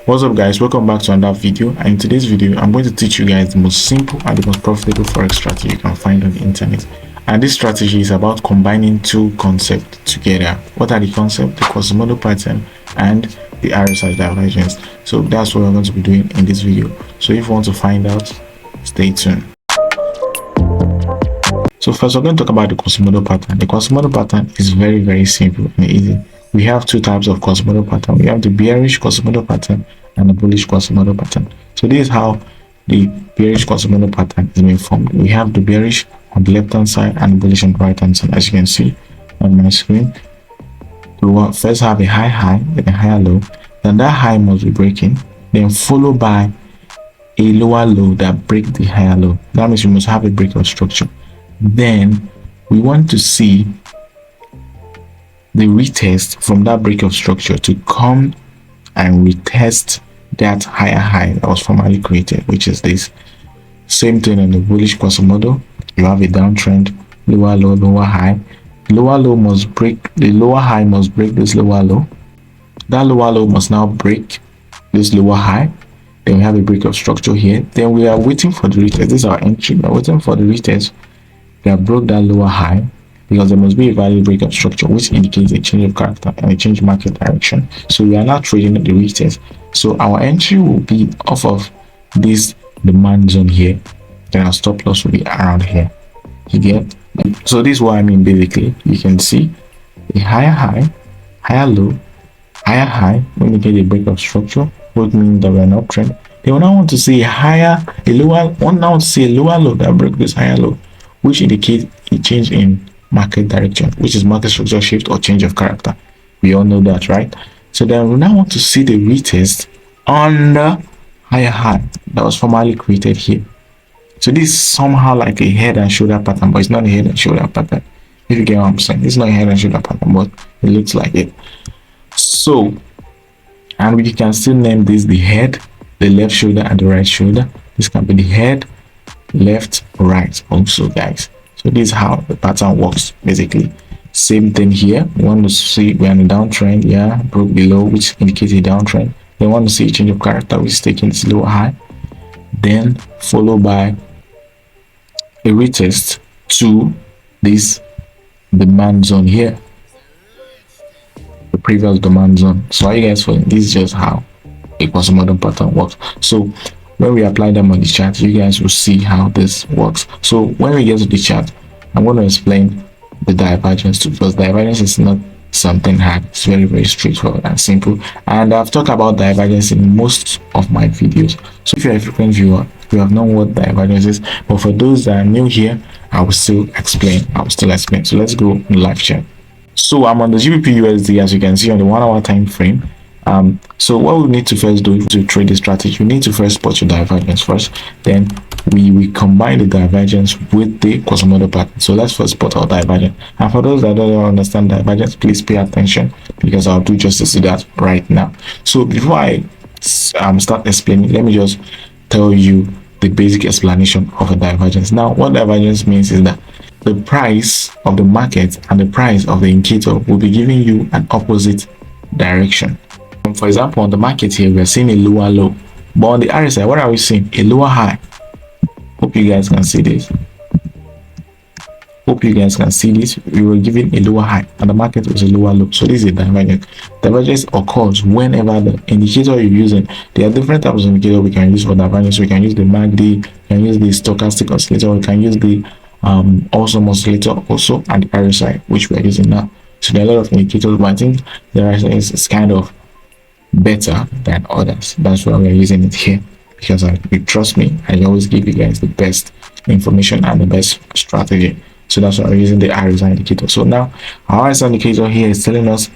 What's up guys, welcome back to another video, and in today's video I'm going to teach you guys the most simple and the most profitable forex strategy you can find on the internet. And this strategy is about combining two concepts together. What are the concepts? The Quasimodo pattern and the RSI divergence. So that's what we're going to be doing in this video. So if you want to find out, stay tuned. So first we're going to talk about the Quasimodo pattern. The Quasimodo pattern is very simple and easy. We have two types of Quasimodo pattern. We have the bearish Quasimodo pattern and the bullish Quasimodo pattern. So this is how the bearish Quasimodo pattern is being formed. We have the bearish on the left hand side and the bullish on the right hand side. As you can see on my screen, we will first have a high, then a higher low. Then that high must be breaking, then followed by a lower low that breaks the higher low. That means you must have a break of structure. Then we want to see the retest from that break of structure to come and retest that higher high that was formerly created, which is this. Same thing in the bullish Quasimodo. You have a downtrend, lower low, lower high. Lower low must break, the lower high must break this lower low. That lower low must now break this lower high. Then we have a break of structure here. Then we are waiting for the retest. This is our entry. We are waiting for the retest. We have broke that lower high, because there must be a value break of structure, which indicates a change of character and a change of market direction. So we are now trading at the retest. So our entry will be off of this demand zone here. Then our stop loss will be around here. You get? So this is what I mean. Basically, you can see a higher high, higher low, higher high when you get a break of structure, which means that we are an uptrend. They will now want to see a higher, a lower, one now to see a lower low that break this higher low, which indicates a change in market direction, which is market structure shift or change of character. We all know that, right? So then we now want to see the retest on the higher high that was formerly created here. So this is somehow like a head and shoulder pattern, but it's not a head and shoulder pattern. If you get what I'm saying, it's not a head and shoulder pattern, but it looks like it. So, and we can still name this the head, the left shoulder, and the right shoulder. This can be the head, left, right also, guys. So this is how the pattern works. Basically same thing here. We want to see we're in a downtrend, yeah, broke below, which indicates a downtrend. Then want to see a change of character, which is taking this lower high, then followed by a retest to this demand zone here, the previous demand zone. So are you guys following? This is just how a Quasimodo pattern works. So when we apply them on the chart, you guys will see how this works. So when we get to the chart, I'm going to explain the divergence too, because divergence is not something hard. It's very straightforward and simple, and I've talked about divergence in most of my videos. So if you're a frequent viewer, you have known what divergence is, but for those that are new here, I will still explain. So let's go in live chat. So I'm on the GBP USD, as you can see on the 1 hour time frame. So what we need to first do to trade the strategy, we need to first spot your divergence first. Then we combine the divergence with the Quasimodo pattern. So let's first spot our divergence. And for those that don't understand divergence, please pay attention, because I'll do justice to that right now. So before I start explaining, let me just tell you the basic explanation of a divergence. Now, what divergence means is that the price of the market and the price of the indicator will be giving you an opposite direction. For example, on the market here, we are seeing a lower low, but on the RSI, what are we seeing? A lower high. Hope you guys can see this. We were given a lower high and the market was a lower low. So this is a divergence. Divergence occurs whenever the indicator you're using, there are different types of indicator we can use for divergence. We can use the MACD, we can use the stochastic oscillator, we can use the awesome oscillator also, and the RSI, which we are using now. So there are a lot of indicators, but I think the RSI is kind of better than others. That's why we're using it here, because you trust me, I always give you guys the best information and the best strategy. So that's why we're using the RSI indicator. So now our RSI indicator here is telling us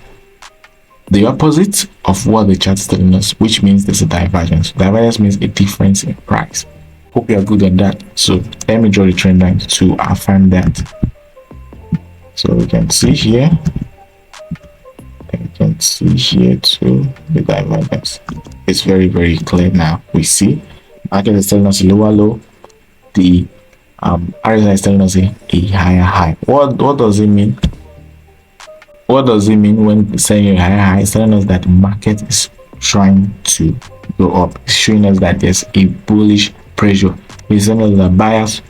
the opposite of what the chart is telling us, which means there's a divergence. Divergence means a difference in price. Hope you are good at that. So let me draw the trend line to affirm that. So we can see here, too, the divergence. It's very clear now. We see market is telling us a lower low, the RSI is telling us a higher high. What does it mean? What does it mean when saying a higher high? It's telling us that the market is trying to go up. It's showing us that there's a bullish pressure. It's saying that the buyers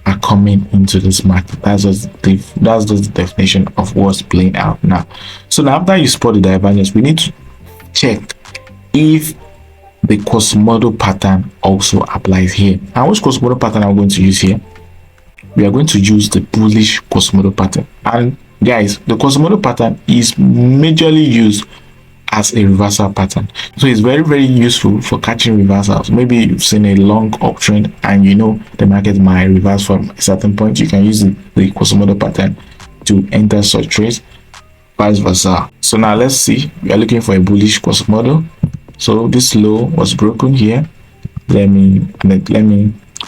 are coming into this market. That's just the definition of what's playing out now. So now after you spot the divergence, we need to check if the Quasimodo pattern also applies here. And which Quasimodo pattern I'm going to use here? We are going to use the bullish Quasimodo pattern. And guys, the Quasimodo pattern is majorly used as a reversal pattern, so it's very, very useful for catching reversals. Maybe you've seen a long uptrend and you know the market might reverse from a certain point. You can use the Quasimodo pattern to enter such trades, vice versa. So now let's see, we are looking for a bullish Quasimodo. So this low was broken here. Let me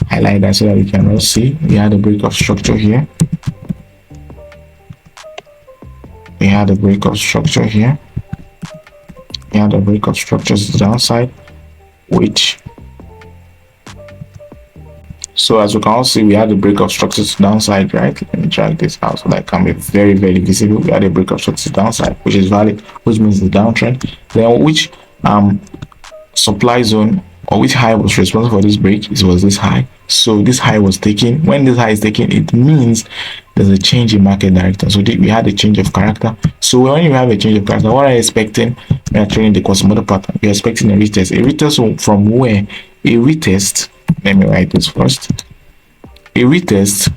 highlight that so that we can all see. We had a break of structure here. We had a break of structure here. We had a break of structures to the downside, which, so as you can all see, we had a break of structures to the downside, right? Let me drag this out so that it can be very, very visible. We had a break of structures to the downside, which is valid, which means the downtrend. Then which supply zone or which high was responsible for this break? It was this high. So this high was taken. When this high is taken, it means there's a change in market direction. So we had a change of character. So when you have a change of character, what are you expecting? We are trading the Quasimodo pattern. We're expecting a retest. A retest from where? A retest. Let me write this first. A retest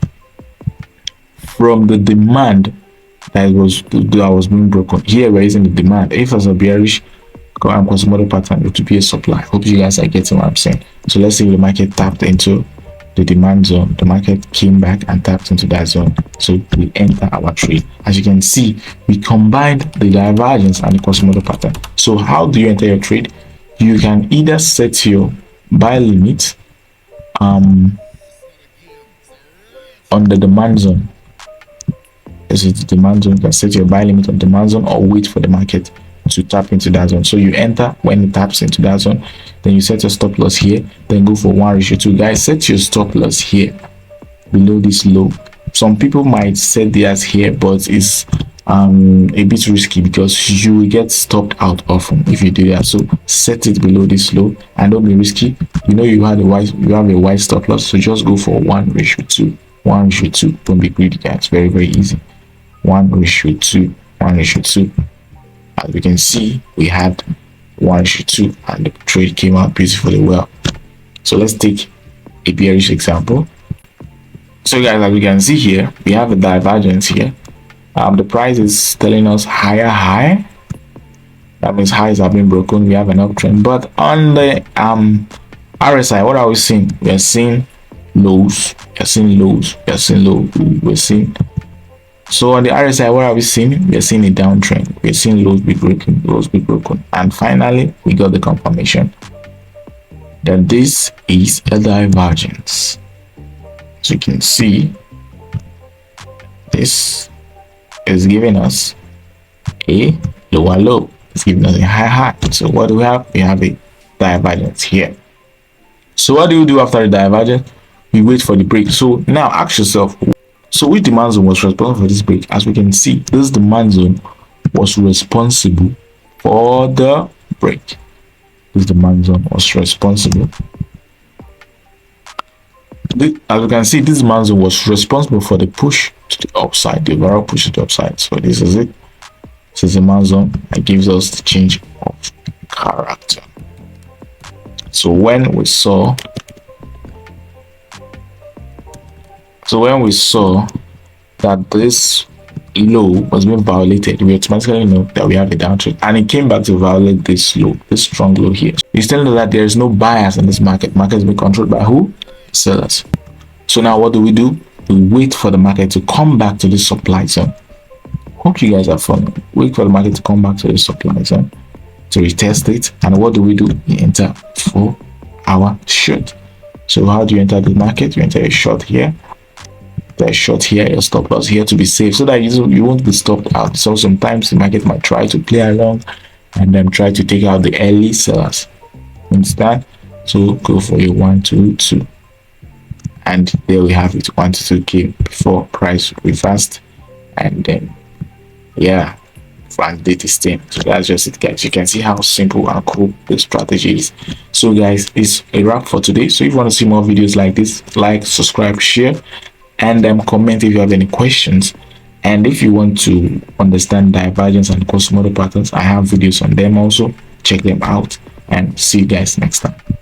from the demand that was being broken. Here we're using the demand. If there's a bearish Quasimodo pattern, it would be a supply. Hope you guys are getting what I'm saying. So let's say the market tapped into the demand zone. The market came back and tapped into that zone. So we enter our trade. As you can see, we combined the divergence and the Quasimodo pattern. So how do you enter your trade? You can either set your buy limit on the demand zone. This is the demand zone. You can set your buy limit on demand zone or wait for the market to tap into that zone. So you enter when it taps into that zone, then you set your stop loss here, then go for 1:2. Guys, set your stop loss here below this low. Some people might set theirs here, but it's a bit risky because you will get stopped out often if you do that. So set it below this low and don't be risky. You know you have a wide stop loss, so just go for 1:2. 1:2. Don't be greedy, guys. Very, very easy. 1:2. 1:2. As we can see, we had 1:2 and the trade came out beautifully well. So let's take a bearish example. So guys, as we can see here, we have a divergence here. The price is telling us higher high. That means highs have been broken. We have an uptrend. But on the RSI, what are we seeing? We are seeing lows. We are seeing lows. We are seeing low. We're seeing. So on the RSI, what are we seeing? We are seeing a downtrend. We are seeing lows be broken, lows be broken. And finally, we got the confirmation that this is a divergence. As you can see, this is giving us a lower low. It's giving us a high high. So what do we have? We have a divergence here. So what do you do after the divergence? We wait for the break. So now ask yourself, so which demand zone was responsible for this break? As we can see, this demand zone was responsible for the break. This demand zone was responsible. As we can see, this demand zone was responsible for the push to the upside, the overall push to the upside. So this is it. This is the demand zone that gives us the change of character. So when we saw that this low was being violated, we automatically know that we have a downtrend, and it came back to violate this low, this strong low here. It's telling us that there is no bias in this market. Market is being controlled by who? Sellers. So now what do? We wait for the market to come back to this supply zone. Hope you guys are following. Wait for the market to come back to the supply zone to retest it, and what do? We enter for our short. So how do you enter the market? You enter a short here, the short here, your stop loss here to be safe, so that you won't be stopped out. So sometimes the market might try to play along and then try to take out the early sellers. Understand? So go for your 122, and there we have it. 122K before price reversed, and then yeah, validate this thing. So that's just it, guys. You can see how simple and cool the strategy is. So guys, it's a wrap for today. So if you want to see more videos like this, like, subscribe, share, and comment if you have any questions. And if you want to understand divergence and cross model patterns, I have videos on them also. Check them out, and see you guys next time.